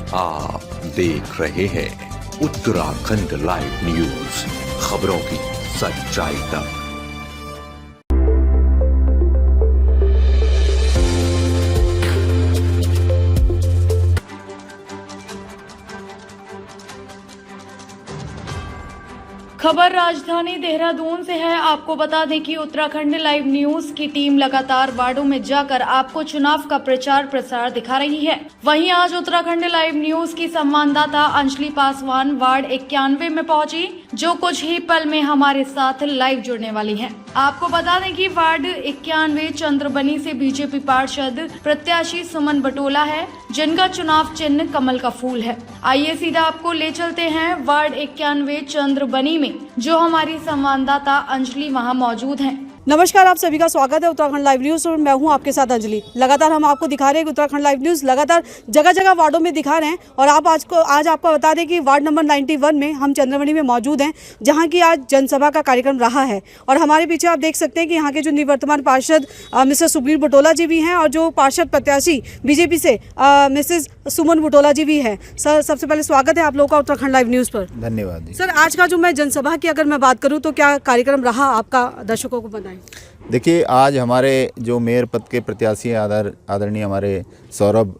आप देख रहे हैं उत्तराखंड लाइव न्यूज, खबरों की सच्चाई तक। खबर राजधानी देहरादून से है। आपको बता दें कि उत्तराखंड लाइव न्यूज की टीम लगातार वार्डों में जाकर आपको चुनाव का प्रचार प्रसार दिखा रही है। वहीं आज उत्तराखंड लाइव न्यूज की संवाददाता अंजलि पासवान वार्ड 91 में पहुंची, जो कुछ ही पल में हमारे साथ लाइव जुड़ने वाली है। आपको बता दें कि वार्ड 91 चंद्रबनी से बीजेपी पार्षद प्रत्याशी सुमन बटोला है, जिनका चुनाव चिन्ह कमल का फूल है। आइए सीधा आपको ले चलते हैं वार्ड 91 चंद्रबनी में, जो हमारी संवाददाता अंजलि वहां मौजूद हैं। नमस्कार, आप सभी का स्वागत है उत्तराखंड लाइव न्यूज़ और मैं हूं आपके साथ अंजलि। लगातार हम आपको दिखा रहे हैं कि उत्तराखंड लाइव न्यूज़ लगातार जगह जगह वार्डों में दिखा रहे हैं और आज आपको बता दें कि वार्ड नंबर 91 में हम चंद्रमणि में मौजूद हैं, जहां की आज जनसभा का कार्यक्रम रहा है। और हमारे पीछे आप देख सकते हैं कि यहाँ के जो निवर्तमान पार्षद मिस्टर सुबीर बटोला जी भी हैं और जो पार्षद प्रत्याशी बीजेपी से मिसेज सुमन बटोला जी भी हैं। सर, सबसे पहले स्वागत है आप लोगों का उत्तराखंड लाइव न्यूज़ पर। धन्यवाद सर, आज का जो मैं जनसभा की अगर मैं बात करूँ तो क्या कार्यक्रम रहा आपका, दर्शकों को बताएं। देखिए, आज हमारे जो मेयर पद के प्रत्याशी आदरणीय हमारे सौरभ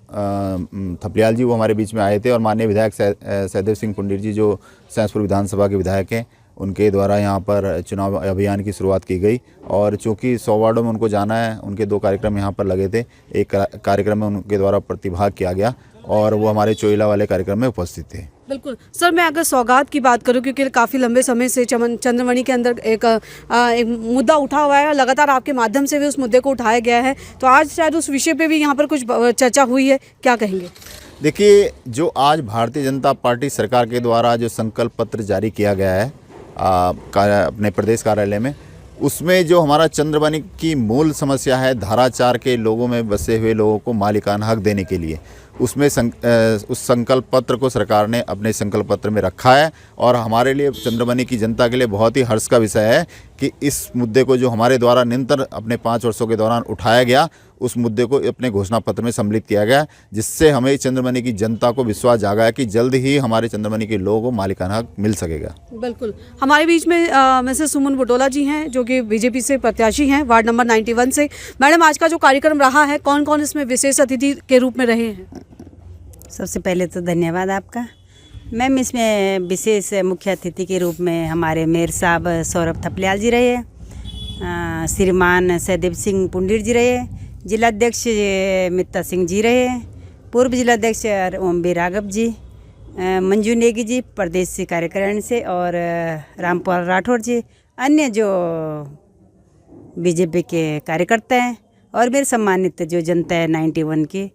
थपलियाल जी, वो हमारे बीच में आए थे और माननीय विधायक सहदेव सिंह पुंडीर जी, जो सैंसपुर विधानसभा के विधायक हैं, उनके द्वारा यहाँ पर चुनाव अभियान की शुरुआत की गई। और चूँकि 100 वार्डों में उनको जाना है, उनके 2 कार्यक्रम यहाँ पर लगे थे। एक कार्यक्रम में उनके द्वारा प्रतिभाग किया गया और वो हमारे चोइला वाले कार्यक्रम में उपस्थित थे। बिल्कुल सर, मैं अगर सौगात की बात करूं, क्योंकि काफ़ी लंबे समय से चंद्रमणि के अंदर एक मुद्दा उठा हुआ है और लगातार आपके माध्यम से भी उस मुद्दे को उठाया गया है, तो आज शायद उस विषय पे भी यहाँ पर कुछ चर्चा हुई है, क्या कहेंगे? देखिए, जो आज भारतीय जनता पार्टी सरकार के द्वारा जो संकल्प पत्र जारी किया गया है अपने प्रदेश कार्यालय में, उसमें जो हमारा चंद्रबनी की मूल समस्या है, धारा 4 के लोगों में बसे हुए लोगों को मालिकाना हक देने के लिए, उसमें उस संकल्प पत्र को सरकार ने अपने संकल्प पत्र में रखा है। और हमारे लिए, चंद्रबनी की जनता के लिए बहुत ही हर्ष का विषय है कि इस मुद्दे को जो हमारे द्वारा निरंतर अपने 5 वर्षों के दौरान उठाया गया, उस मुद्दे को अपने घोषणा पत्र में सम्मिलित किया गया, जिससे हमें चंद्रबनी की जनता को विश्वास जागा है कि जल्द ही हमारे चंद्रबनी के लोगों को मालिकाना हक मिल सकेगा। बिल्कुल, हमारे बीच में मिसेस सुमन बटोला जी हैं, जो कि बीजेपी से प्रत्याशी हैं वार्ड नंबर 91 से। मैडम, आज का जो कार्यक्रम रहा है, कौन कौन इसमें विशेष अतिथि के रूप में रहे हैं? सबसे पहले तो धन्यवाद आपका। मैम, इसमें विशेष मुख्य अतिथि के रूप में हमारे मेयर साहब सौरभ थपलियाल जी रहे, श्रीमान सहदेव सिंह पुंडीर जी रहे, जिलाध्यक्ष मित्ता सिंह जी रहे, पूर्व जिलाध्यक्ष ओम राघव जी, मंजू नेगी जी प्रदेश से कार्यकारिणी से, और रामपाल राठौर जी, अन्य जो बीजेपी के कार्यकर्ता हैं और मेरे सम्मानित जो जनता है 91 की,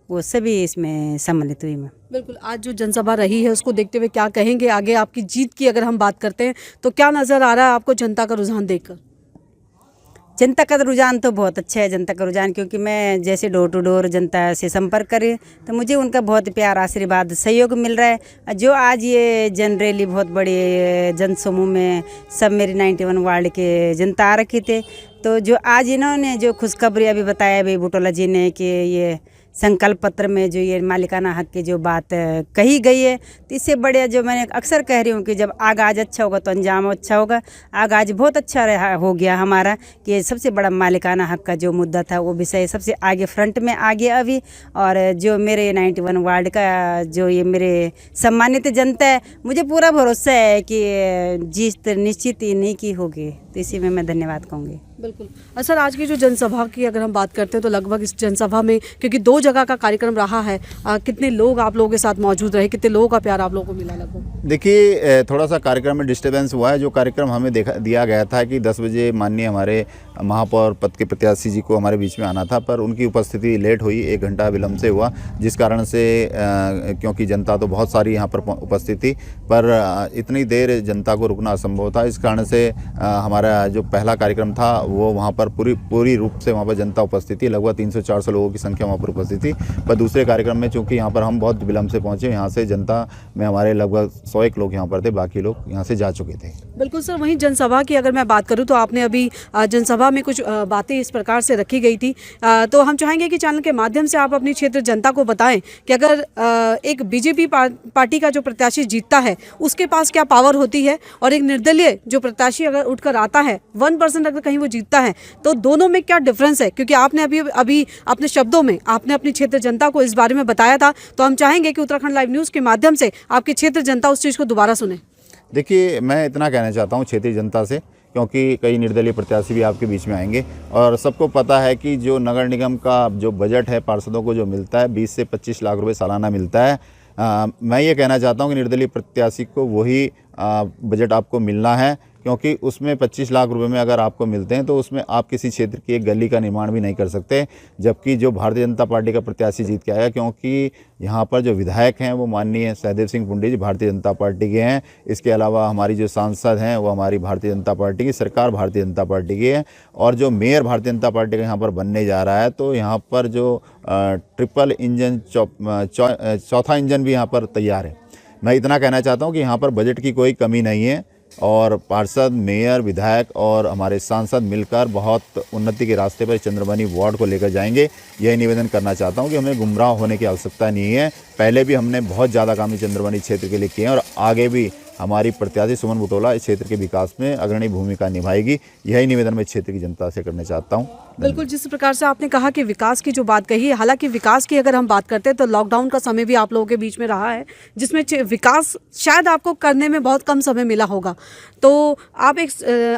वो सभी इसमें सम्मिलित हुई। मैं बिल्कुल, आज जो जनसभा रही है उसको देखते हुए क्या कहेंगे? आगे आपकी जीत की अगर हम बात करते हैं तो क्या नज़र आ रहा है आपको जनता का रुझान देखकर? जनता का रुझान तो बहुत अच्छा है। जनता का रुझान, क्योंकि मैं जैसे डोर टू डोर जनता से संपर्क करें तो मुझे उनका बहुत प्यार, आशीर्वाद, सहयोग मिल रहा है। जो आज ये जन रैली बहुत बड़ी जनसमूह में सब मेरे 91 वार्ड के जनता आ रखी थे, तो जो आज इन्होंने जो खुशखबरी अभी बताया भाई बटोला जी ने कि ये संकल्प पत्र में जो ये मालिकाना हक की जो बात कही गई है, तो इससे बड़े, जो मैंने अक्सर कह रही हूँ कि जब आगाज़ अच्छा होगा तो अंजाम अच्छा होगा। आगाज़ बहुत अच्छा रहा हो गया हमारा कि सबसे बड़ा मालिकाना हक का जो मुद्दा था वो विषय सबसे आगे फ्रंट में आ गया अभी। और जो मेरे 91 वार्ड का जो ये मेरे सम्मानित जनता है, मुझे पूरा भरोसा है कि जीत निश्चित ही नहीं की होगी, तो इसी में मैं धन्यवाद कहूँगी। बिल्कुल सर, आज की जो जनसभा की अगर हम बात करते हैं तो लगभग इस जनसभा में, क्योंकि 2 जगह का कार्यक्रम रहा है, कितने लोग आप लोगों के साथ मौजूद रहे, कितने लोगों का प्यार आप लोगों को मिला? लगभग देखिए, थोड़ा सा कार्यक्रम में डिस्टर्बेंस हुआ है। जो कार्यक्रम हमें दिया गया था कि 10 बजे माननीय हमारे महापौर पद के प्रत्याशी जी को हमारे बीच में आना था, पर उनकी उपस्थिति लेट हुई, 1 घंटा विलम्ब से हुआ, जिस कारण से क्योंकि जनता तो बहुत सारी यहाँ पर उपस्थित थी, पर इतनी देर जनता को रुकना असंभव था। इस कारण से हमारा जो पहला कार्यक्रम था वो वहाँ पर पूरी रूप से वहाँ पर जनता उपस्थित थी। लगभग 300-400 लोगों की संख्या वहाँ पर उपस्थित थी। पर दूसरे कार्यक्रम में चूँकि यहाँ पर हम बहुत विलम्ब से पहुँचे, यहाँ से जनता में हमारे लगभग 100 लोग यहाँ पर थे, बाकी लोग यहाँ से जा चुके थे। बिल्कुल सर, वहीं जनसभा की अगर मैं बात करूं तो आपने अभी जनसभा में कुछ बातें इस प्रकार से रखी गई थी, तो हम चाहेंगे कि चैनल के माध्यम से आप अपनी क्षेत्र जनता को बताएं कि अगर एक बीजेपी पार्टी का जो प्रत्याशी जीतता है उसके पास क्या पावर होती है, और एक निर्दलीय जो प्रत्याशी अगर उठकर आता है 1% अगर कहीं वो जीतता है तो दोनों में क्या डिफरेंस है, क्योंकि आपने अभी अपने शब्दों में आपने अपनी क्षेत्र जनता को इस बारे में बताया था, तो हम चाहेंगे कि उत्तराखंड लाइव न्यूज़ के माध्यम से आपकी क्षेत्र जनता उस चीज़ को दोबारा सुने। देखिए, मैं इतना कहना चाहता हूँ क्षेत्रीय जनता से, क्योंकि कई निर्दलीय प्रत्याशी भी आपके बीच में आएंगे और सबको पता है कि जो नगर निगम का जो बजट है पार्षदों को जो मिलता है 20 से 25 लाख रुपए सालाना मिलता है। मैं ये कहना चाहता हूँ कि निर्दलीय प्रत्याशी को वही बजट आपको मिलना है, क्योंकि उसमें 25 लाख रुपए में अगर आपको मिलते हैं तो उसमें आप किसी क्षेत्र की एक गली का निर्माण भी नहीं कर सकते। जबकि जो भारतीय जनता पार्टी का प्रत्याशी जीत के आया, क्योंकि यहाँ पर जो विधायक हैं वो माननीय सहदेव सिंह पुंडी जी भारतीय जनता पार्टी के हैं। इसके अलावा हमारी जो सांसद हैं वो हमारी भारतीय जनता पार्टी की, सरकार भारतीय जनता पार्टी की है, और जो मेयर भारतीय जनता पार्टी का यहाँ पर बनने जा रहा है, तो यहाँ पर जो ट्रिपल इंजन चौथा इंजन भी यहाँ पर तैयार है। मैं इतना कहना चाहता हूँ कि यहाँ पर बजट की कोई कमी नहीं है और पार्षद, मेयर, विधायक और हमारे सांसद मिलकर बहुत उन्नति के रास्ते पर चंद्रबनी वार्ड को लेकर जाएंगे। यही निवेदन करना चाहता हूं कि हमें गुमराह होने की आवश्यकता नहीं है। पहले भी हमने बहुत ज़्यादा काम चंद्रबनी क्षेत्र के लिए किए हैं और आगे भी हमारी प्रत्याशी सुमन बुटोला इस क्षेत्र के विकास में अग्रणी भूमिका निभाएगी। यही निवेदन मैं क्षेत्र की जनता से करना चाहता हूँ। बिल्कुल, जिस प्रकार से आपने कहा कि विकास की जो बात कही है, हालांकि विकास की अगर हम बात करते हैं तो लॉकडाउन का समय भी आप लोगों के बीच में रहा है, जिसमें विकास शायद आपको करने में बहुत कम समय मिला होगा। तो आप एक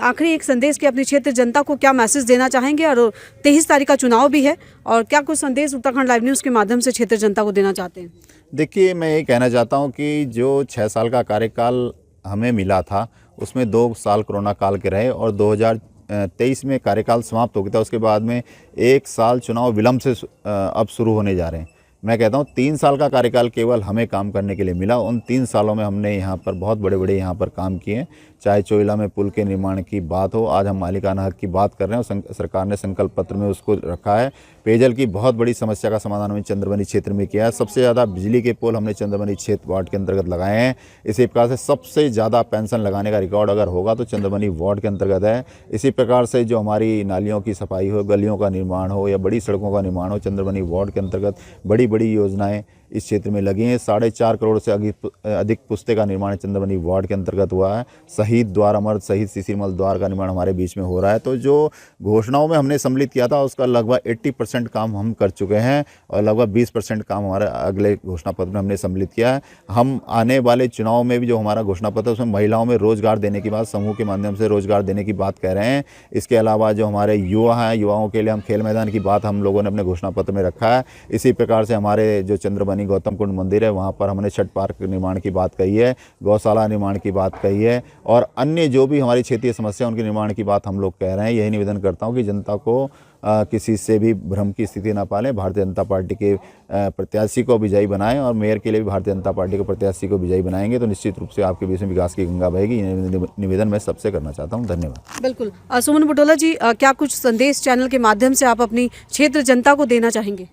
आखिरी एक संदेश की अपनी क्षेत्र जनता को क्या मैसेज देना चाहेंगे, और 23 तारीख का चुनाव भी है, और क्या कुछ संदेश उत्तराखंड लाइव न्यूज़ के माध्यम से क्षेत्र जनता को देना चाहते हैं? देखिए, मैं ये कहना चाहता हूँ कि जो 6 साल का कार्यकाल हमें मिला था उसमें 2 साल कोरोना काल के रहे और 2023 में कार्यकाल समाप्त हो गया था। उसके बाद में 1 साल चुनाव विलम्ब से अब शुरू होने जा रहे हैं। मैं कहता हूँ 3 साल का कार्यकाल केवल हमें काम करने के लिए मिला। उन 3 सालों में हमने यहाँ पर बहुत बड़े यहाँ पर काम किए, चाहे चोइला में पुल के निर्माण की बात हो, आज हम मालिकाना हक की बात कर रहे हैं और सरकार ने संकल्प पत्र में उसको रखा है। पेयजल की बहुत बड़ी समस्या का समाधान हमने चंद्रबनी क्षेत्र में किया है। सबसे ज़्यादा बिजली के पोल हमने चंद्रबनी क्षेत्र वार्ड के अंतर्गत लगाए हैं। इसी प्रकार से सबसे ज़्यादा पेंशन लगाने का रिकॉर्ड अगर होगा तो चंद्रबनी वार्ड के अंतर्गत है। इसी प्रकार से जो हमारी नालियों की सफाई हो, गलियों का निर्माण हो या बड़ी सड़कों का निर्माण हो, चंद्रबनी वार्ड के अंतर्गत बड़ी योजनाएं इस क्षेत्र में लगी हैं। 4.5 करोड़ से अधिक पुस्ते का निर्माण चंद्रबनी वार्ड के अंतर्गत हुआ है। शहीद द्वार, अमर शहीद शिशिरमल द्वार का निर्माण हमारे बीच में हो रहा है। तो जो घोषणाओं में हमने सम्मिलित किया था उसका लगभग 80% काम हम कर चुके हैं और लगभग 20% काम हमारे अगले घोषणा पत्र में हमने सम्मिलित किया है। हम आने वाले चुनाव में भी जो हमारा घोषणा पत्र है उसमें महिलाओं में रोजगार देने की बात, समूह के माध्यम से रोजगार देने की बात कह रहे हैं। इसके अलावा जो हमारे युवा हैं, युवाओं के लिए हम खेल मैदान की बात हम लोगों ने अपने घोषणा पत्र में रखा है। इसी प्रकार से हमारे जो चंद्रबनी गौतम कुंड मंदिर है वहाँ पर हमने छठ पार्क निर्माण की बात कही है, गौशाला निर्माण की बात कही है और अन्य जो भी हमारी क्षेत्रीय समस्या उनके निर्माण की बात हम लोग कह रहे हैं। यही निवेदन करता हूँ कि जनता को किसी से भी भ्रम की स्थिति ना पालें, भारतीय जनता पार्टी के प्रत्याशी को विजयी बनाएं और मेयर के लिए भी भारतीय जनता पार्टी के प्रत्याशी को विजयी बनाएंगे तो निश्चित रूप से आपके बीच में विकास की गंगा बहेगी। निवेदन मैं सबसे करना चाहता हूं। धन्यवाद। बिल्कुल, सुमन बुटोला जी, क्या कुछ संदेश चैनल के माध्यम से आप अपनी क्षेत्र जनता को देना चाहेंगे?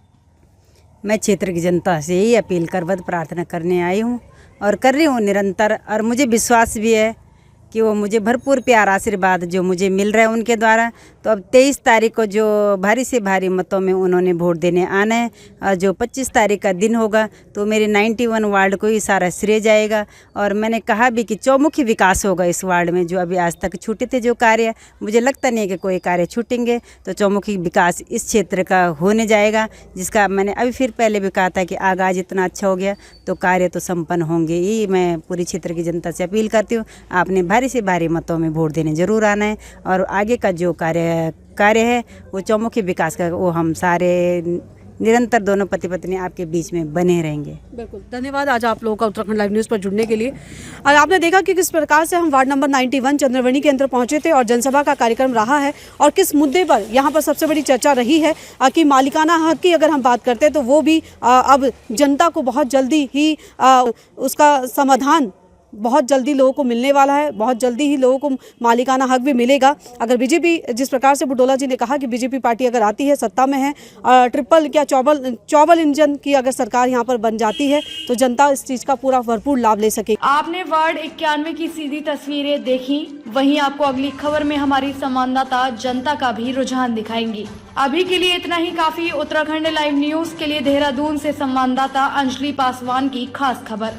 मैं क्षेत्र की जनता से यही अपील करबद्ध प्रार्थना करने आई हूँ और कर रही हूँ निरंतर, और मुझे विश्वास भी है कि वो मुझे भरपूर प्यार आशीर्वाद जो मुझे मिल रहा है उनके द्वारा। तो अब 23 तारीख को जो भारी से भारी मतों में उन्होंने वोट देने आना है और जो 25 तारीख का दिन होगा तो मेरे 91 वार्ड को ही सारा श्रेय जाएगा। और मैंने कहा भी कि चौमुखी विकास होगा इस वार्ड में। जो अभी आज तक छूटे थे जो कार्य, मुझे लगता नहीं है कि कोई कार्य छूटेंगे, तो चौमुखी विकास इस क्षेत्र का होने जाएगा, जिसका मैंने अभी फिर पहले भी कहा था कि आगाज इतना अच्छा हो गया तो कार्य तो संपन्न होंगे ही। मैं पूरी क्षेत्र की जनता से अपील करती हूँ, आपने भारी से भारी मतों में वोट देने जरूर आना है और आगे का जो कार्य है वो चौमुखी विकास का, वो हम सारे निरंतर दोनों पति पत्नी आपके बीच में बने रहेंगे। बिल्कुल, धन्यवाद आज आप लोगों का उत्तराखंड लाइव न्यूज़ पर जुड़ने के लिए। और आपने देखा कि किस प्रकार से हम वार्ड नंबर 91 चंद्रवनी के अंदर पहुंचे थे और जनसभा का कार्यक्रम रहा है और किस मुद्दे पर यहाँ पर सबसे बड़ी चर्चा रही है कि मालिकाना हक की अगर हम बात करते हैं तो वो भी अब जनता को बहुत जल्दी ही उसका समाधान बहुत जल्दी लोगों को मिलने वाला है, बहुत जल्दी ही लोगों को मालिकाना हक भी मिलेगा। अगर बीजेपी, जिस प्रकार से बुटोला जी ने कहा कि बीजेपी पार्टी अगर आती है, सत्ता में है, ट्रिपल क्या चौबल इंजन की अगर सरकार यहाँ पर बन जाती है तो जनता इस चीज़ का पूरा भरपूर लाभ ले सकेगी। आपने वार्ड 91 की सीधी तस्वीरें देखी, वहीं आपको अगली खबर में हमारी संवाददाता जनता का भी रुझान दिखाएंगी। अभी के लिए इतना ही काफी। उत्तराखंड लाइव न्यूज के लिए देहरादून से संवाददाता अंजलि पासवान की खास खबर।